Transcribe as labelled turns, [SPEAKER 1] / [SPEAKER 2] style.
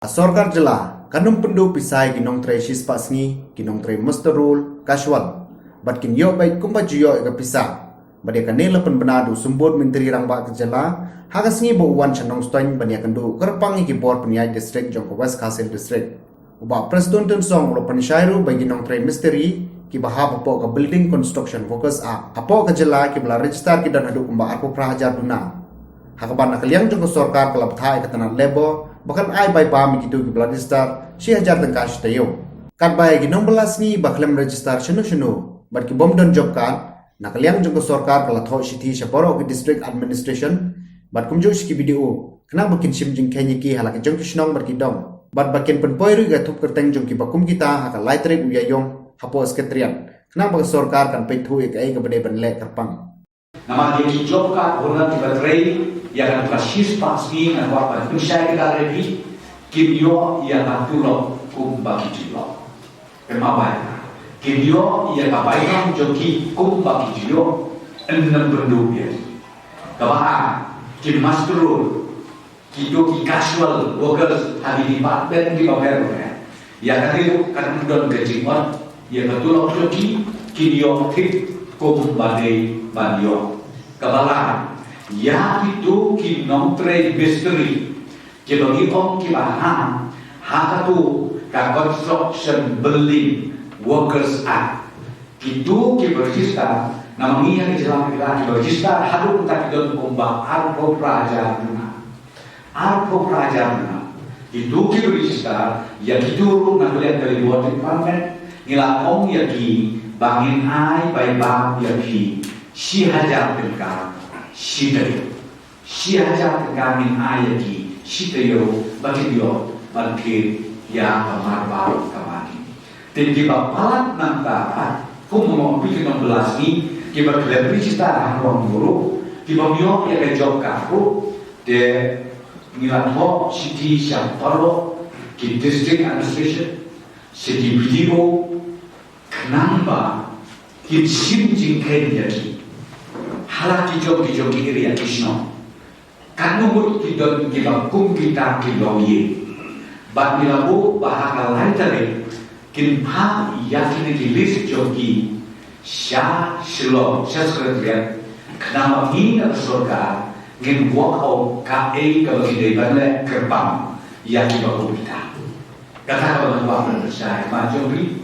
[SPEAKER 1] Sorkar jela Nongtrei Pisa ki Nongtrei shispa Sngi ki Nongtrei musterul casual bat kin yo bai kumba jiyo ga Pisa bade kanela penbenadu sumbut menteri rangba ke jela haga Sngi bo wan chanong stoin bania kandu kerpangi ki bor peniai district jong West Kassel district uba preston ten song lo penishairu bagi Nongtrei misteri ki bahab apo ka building construction focus apo ka jela ki bela register ki dan hadu kumba arpo prahajar duna hakaban nakaliang jong sorkar kala bathai katana lebo bahkan ai bai pam gitu ki blood register 6000 tangka shtayo kat bai gi nombala Sngi baklem register shunu bat ki bom don job kan nakaliang jong sorkar kala tho sithi shaporo ki district administration bat kumjo ki video kena bakin sim jing kenya ki halak jong kisnong bat ki dong bat bakin penpoiru ga thup kerteng jong ki bakum kita haka laitre uyayong hapo sekretariat kena bag sorkar kan pethu ek ai ga bade banle terpang
[SPEAKER 2] nama dia job card orang tiba tray yang klasis pasmi dan apa penyai kita ready kimio yang natural kumba kijilo kemabai kimio yang kabayang joki kumba kijilo enam penduduk kabahan kim masterul kidoki casual workers hari department di bawah yang tadi kan don kejimot yang betul joki kimio tip kumba de banyo kabalan ya itu ki Nongtrei misteri ki bagi om ki bahan hakatu ka construction building workers act itu ki berjista namanya di dalam kita ki berjista harum tak don kumba arpo prajarna itu ki berjista ya itu nak lihat dari luar department nila om ya ki bangin ai bai bang ya ki si hajar tengkar si hajar kami ayati si tayo bagi ya kamar baru kami. Tinggi bapak nanta kumu bikin 16 ni kita kelebih cita ruang guru kita mio ya job karu de nilatho city siapalo ki district administration city video kenapa ki sim jingken jadi halaki job kiri ya kisno kanumut kidon kibakum kita kiloye bat milabu bahaka laitare kinpa yakin kilis jogi sya shlo sekretariat kenapa ini surga ngin wakau kae kabagi banle kerbang yakin bakum kita kata kalau bapak saya majori